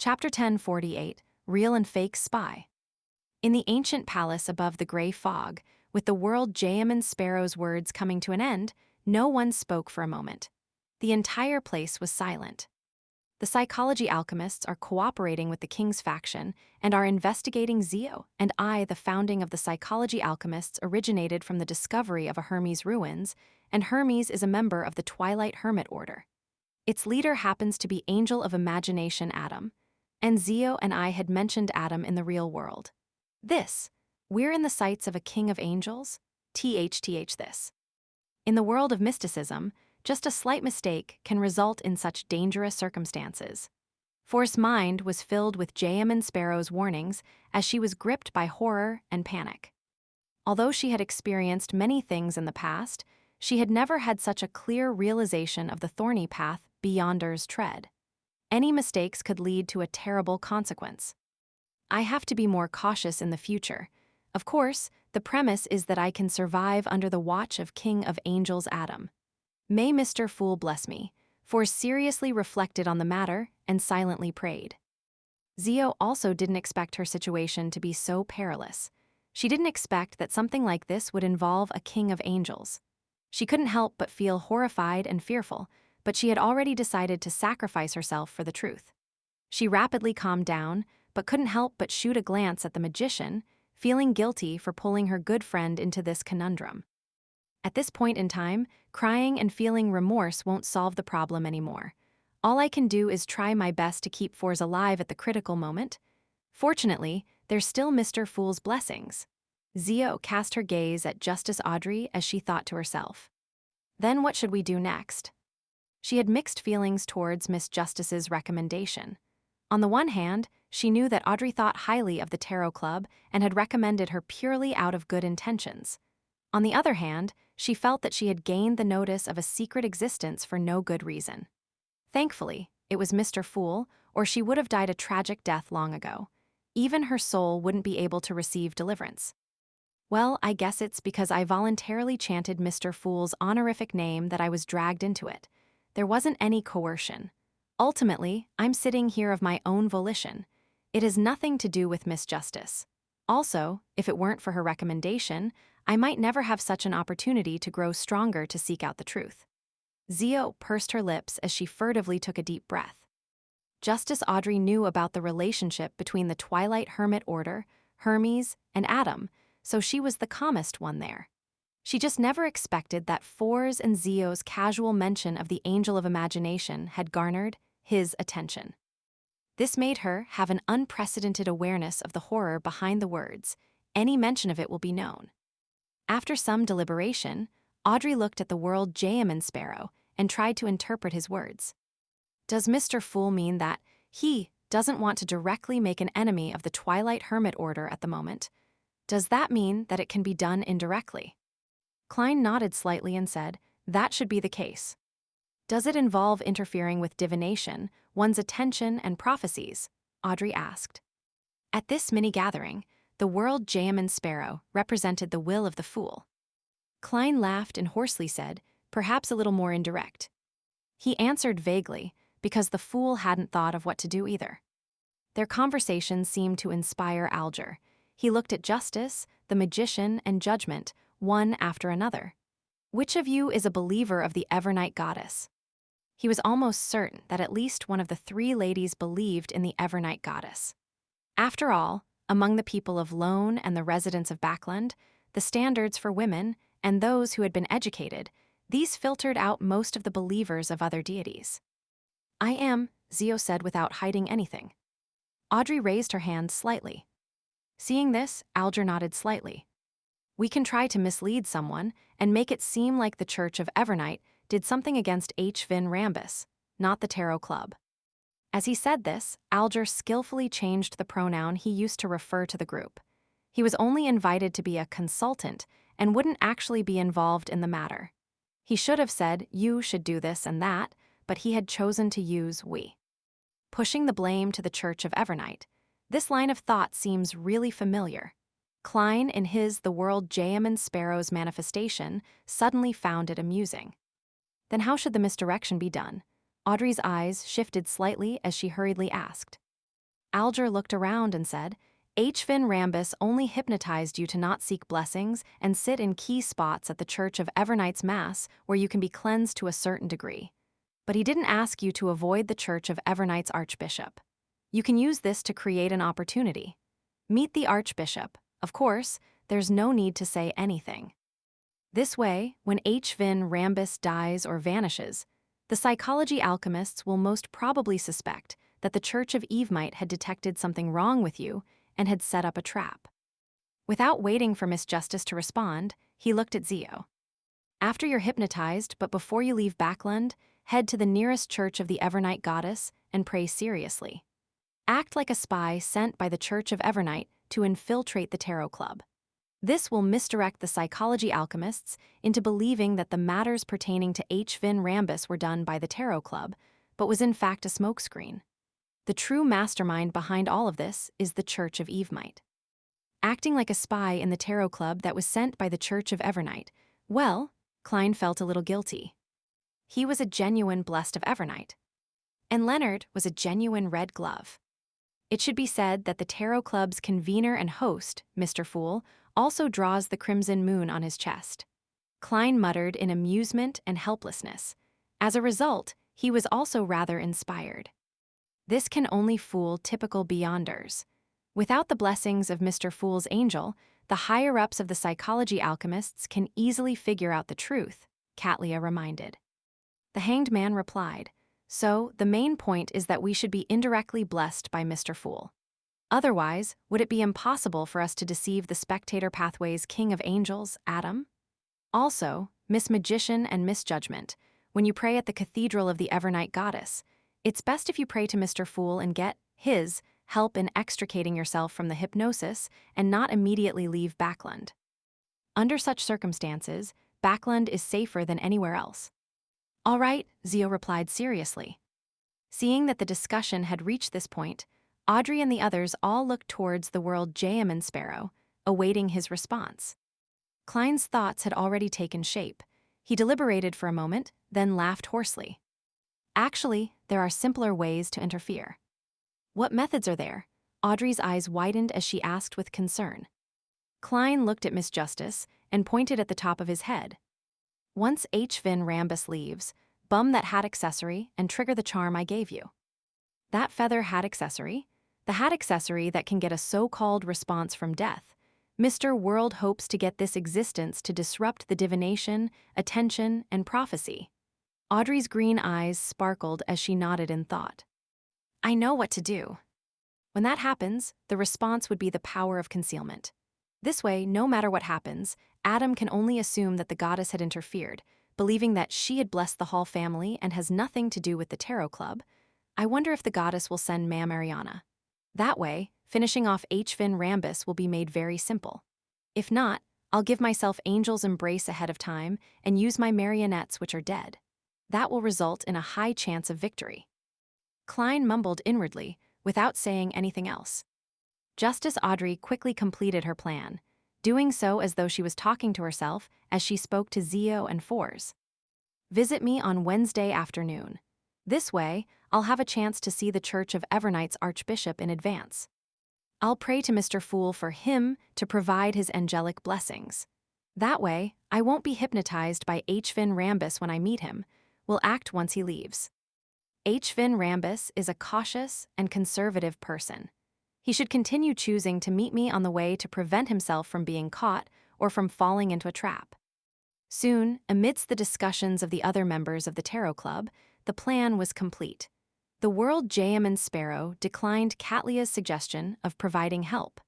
Chapter 1048, Real and Fake Spy. In the ancient palace above the gray fog, with the world Jayaman Sparrow's words coming to an end, no one spoke for a moment. The entire place was silent. The psychology alchemists are cooperating with the king's faction and are investigating Zio and I. The founding of the psychology alchemists originated from the discovery of a Hermes ruins, and Hermes is a member of the Twilight Hermit Order. Its leader happens to be Angel of Imagination Adam, and Zio and I had mentioned Adam in the real world. We're in the sights of a king of angels? This. In the world of mysticism, just a slight mistake can result in such dangerous circumstances. Force's mind was filled with Jayaman Sparrow's warnings as she was gripped by horror and panic. Although she had experienced many things in the past, she had never had such a clear realization of the thorny path Beyonders tread. Any mistakes could lead to a terrible consequence. I have to be more cautious in the future. Of course, the premise is that I can survive under the watch of King of Angels Adam. May Mr. Fool bless me, for seriously reflected on the matter and silently prayed. Zio also didn't expect her situation to be so perilous. She didn't expect that something like this would involve a king of angels. She couldn't help but feel horrified and fearful, but she had already decided to sacrifice herself for the truth. She rapidly calmed down, but couldn't help but shoot a glance at the magician, feeling guilty for pulling her good friend into this conundrum. At this point in time, crying and feeling remorse won't solve the problem anymore. All I can do is try my best to keep Force alive at the critical moment. Fortunately, there's still Mr. Fool's blessings. Zio cast her gaze at Justice Audrey as she thought to herself. Then what should we do next? She had mixed feelings towards Miss Justice's recommendation. On the one hand, she knew that Audrey thought highly of the Tarot Club and had recommended her purely out of good intentions. On the other hand, she felt that she had gained the notice of a secret existence for no good reason. Thankfully, it was Mr. Fool, or she would have died a tragic death long ago. Even her soul wouldn't be able to receive deliverance. Well, I guess it's because I voluntarily chanted Mr. Fool's honorific name that I was dragged into it. There wasn't any coercion. Ultimately, I'm sitting here of my own volition. It has nothing to do with Miss Justice. Also, if it weren't for her recommendation, I might never have such an opportunity to grow stronger to seek out the truth. Zio pursed her lips as she furtively took a deep breath. Justice Audrey knew about the relationship between the Twilight Hermit Order, Hermes, and Adam, so she was the calmest one there. She just never expected that For's and Zio's casual mention of the Angel of Imagination had garnered his attention. This made her have an unprecedented awareness of the horror behind the words. Any mention of it will be known. After some deliberation, Audrey looked at the world Jayaman Sparrow and tried to interpret his words. Does Mr. Fool mean that he doesn't want to directly make an enemy of the Twilight Hermit Order at the moment? Does that mean that it can be done indirectly? Klein nodded slightly and said, that should be the case. Does it involve interfering with divination, one's attention, and prophecies? Audrey asked. At this mini-gathering, the world Jayaman Sparrow represented the will of the fool. Klein laughed and hoarsely said, perhaps a little more indirect. He answered vaguely, because the fool hadn't thought of what to do either. Their conversation seemed to inspire Alger. He looked at Justice, the magician, and Judgment, one after another. Which of you is a believer of the Evernight goddess? He was almost certain that at least one of the three ladies believed in the Evernight goddess. After all, among the people of Lone and the residents of Backland, the standards for women, and those who had been educated, these filtered out most of the believers of other deities. I am, Zio said without hiding anything. Audrey raised her hand slightly. Seeing this, Alger nodded slightly. We can try to mislead someone and make it seem like the Church of Evernight did something against H. Vin Rambus, not the Tarot Club. As he said this, Alger skillfully changed the pronoun he used to refer to the group. He was only invited to be a consultant and wouldn't actually be involved in the matter. He should have said, you should do this and that, but he had chosen to use we. Pushing the blame to the Church of Evernight, this line of thought seems really familiar. Klein, in his The World Jayaman Sparrow's manifestation, suddenly found it amusing. Then how should the misdirection be done? Audrey's eyes shifted slightly as she hurriedly asked. Alger looked around and said, H. Finn Rambus only hypnotized you to not seek blessings and sit in key spots at the Church of Evernights Mass where you can be cleansed to a certain degree. But he didn't ask you to avoid the Church of Evernights Archbishop. You can use this to create an opportunity. Meet the Archbishop. Of course, there's no need to say anything. This way, when H. Finn Rambus dies or vanishes, the psychology alchemists will most probably suspect that the Church of Evemite had detected something wrong with you and had set up a trap. Without waiting for Miss Justice to respond, he looked at Zio. After you're hypnotized, but before you leave Backland, head to the nearest church of the Evernight Goddess and pray seriously. Act like a spy sent by the Church of Evernight to infiltrate the Tarot Club. This will misdirect the psychology alchemists into believing that the matters pertaining to H. Finn Rambus were done by the Tarot Club, but was in fact a smokescreen. The true mastermind behind all of this is the Church of Evemite. Acting like a spy in the Tarot Club that was sent by the Church of Evernight, well, Klein felt a little guilty. He was a genuine Blessed of Evernight. And Leonard was a genuine Red Glove. It should be said that the Tarot Club's convener and host, Mr. Fool, also draws the crimson moon on his chest. Klein muttered in amusement and helplessness. As a result, he was also rather inspired. This can only fool typical Beyonders. Without the blessings of Mr. Fool's angel, the higher-ups of the psychology alchemists can easily figure out the truth, Katlia reminded. The Hanged Man replied, So, the main point is that we should be indirectly blessed by Mr. Fool. Otherwise, would it be impossible for us to deceive the Spectator Pathway's King of Angels, Adam? Also, Miss Magician and Miss Judgment, when you pray at the Cathedral of the Evernight Goddess, it's best if you pray to Mr. Fool and get his help in extricating yourself from the hypnosis and not immediately leave Backland. Under such circumstances, Backland is safer than anywhere else. All right, Zio replied seriously. Seeing that the discussion had reached this point, Audrey and the others all looked towards the world Jayaman Sparrow, awaiting his response. Klein's thoughts had already taken shape. He deliberated for a moment, then laughed hoarsely. Actually, there are simpler ways to interfere. What methods are there? Audrey's eyes widened as she asked with concern. Klein looked at Miss Justice and pointed at the top of his head. Once H. Finn Rambus leaves, bum that hat accessory and trigger the charm I gave you. That feather hat accessory? The hat accessory that can get a so-called response from death. Mr. World hopes to get this existence to disrupt the divination, attention, and prophecy. Audrey's green eyes sparkled as she nodded in thought. I know what to do. When that happens, the response would be the power of concealment. This way, no matter what happens, Adam can only assume that the goddess had interfered, believing that she had blessed the Hall family and has nothing to do with the Tarot Club. I wonder if the goddess will send Ma'am Ariana. That way, finishing off H. Finn Rambus will be made very simple. If not, I'll give myself Angel's Embrace ahead of time and use my marionettes which are dead. That will result in a high chance of victory. Klein mumbled inwardly, without saying anything else. Justice Audrey quickly completed her plan, doing so as though she was talking to herself as she spoke to Zio and Fours. Visit me on Wednesday afternoon. This way, I'll have a chance to see the Church of Evernights Archbishop in advance. I'll pray to Mr. Fool for him to provide his angelic blessings. That way, I won't be hypnotized by H. Finn Rambus when I meet him. Will act once he leaves. H. Finn Rambus is a cautious and conservative person. He should continue choosing to meet me on the way to prevent himself from being caught or from falling into a trap. Soon, amidst the discussions of the other members of the Tarot Club, the plan was complete. The World Jayaman Sparrow declined Katlia's suggestion of providing help.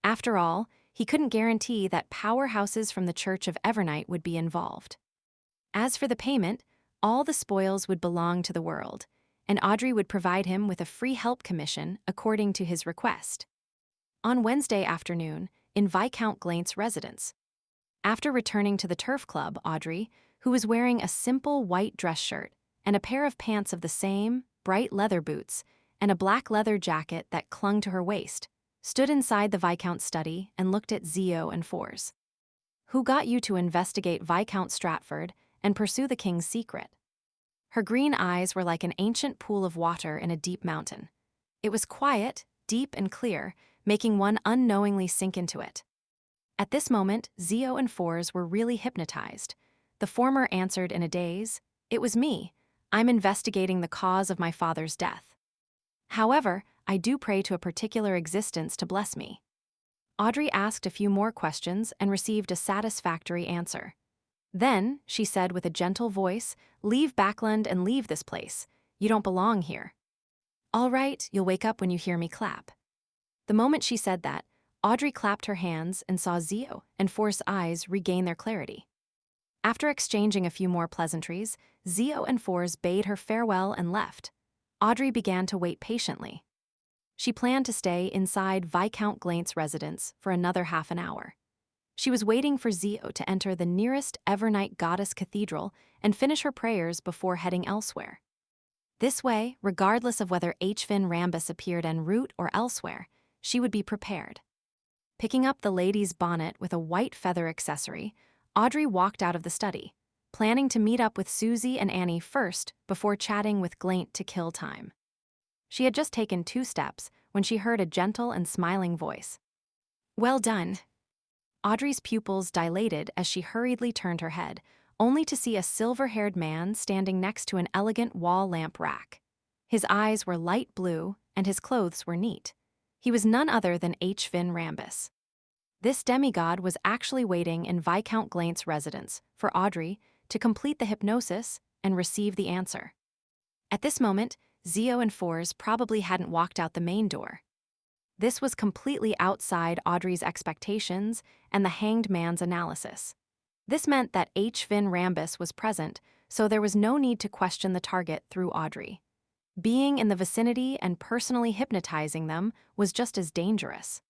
After all, he couldn't guarantee that powerhouses from the Church of Evernight would be involved. As for the payment, all the spoils would belong to the world, and Audrey would provide him with a free help commission according to his request. On Wednesday afternoon, in Viscount Glaint's residence. After returning to the Turf Club, Audrey, who was wearing a simple white dress shirt and a pair of pants of the same, bright leather boots, and a black leather jacket that clung to her waist, stood inside the Viscount's study and looked at Zio and Fours. Who got you to investigate Viscount Stratford and pursue the king's secret? Her green eyes were like an ancient pool of water in a deep mountain. It was quiet, deep and clear, making one unknowingly sink into it. At this moment, Zio and Fours were really hypnotized. The former answered in a daze, "It was me. I'm investigating the cause of my father's death. However, I do pray to a particular existence to bless me." Audrey asked a few more questions and received a satisfactory answer. Then, she said with a gentle voice, "Leave Backland and leave this place. You don't belong here." "All right, you'll wake up when you hear me clap." The moment she said that, Audrey clapped her hands and saw Zio and For's eyes regain their clarity. After exchanging a few more pleasantries, Zio and For's bade her farewell and left. Audrey began to wait patiently. She planned to stay inside Viscount Glaint's residence for another half an hour. She was waiting for Zio to enter the nearest Evernight Goddess Cathedral and finish her prayers before heading elsewhere. This way, regardless of whether H-Fin Rambus appeared en route or elsewhere, she would be prepared. Picking up the lady's bonnet with a white feather accessory, Audrey walked out of the study, planning to meet up with Susie and Annie first before chatting with Glaint to kill time. She had just taken 2 steps when she heard a gentle and smiling voice. "Well done." Audrey's pupils dilated as she hurriedly turned her head, only to see a silver-haired man standing next to an elegant wall lamp rack. His eyes were light blue, and his clothes were neat. He was none other than H-Fin Rambus. This demigod was actually waiting in Viscount Glaint's residence for Audrey to complete the hypnosis and receive the answer. At this moment, Zio and Fours probably hadn't walked out the main door. This was completely outside Audrey's expectations and the hanged man's analysis. This meant that H-Fin Rambus was present, so there was no need to question the target through Audrey. Being in the vicinity and personally hypnotizing them was just as dangerous.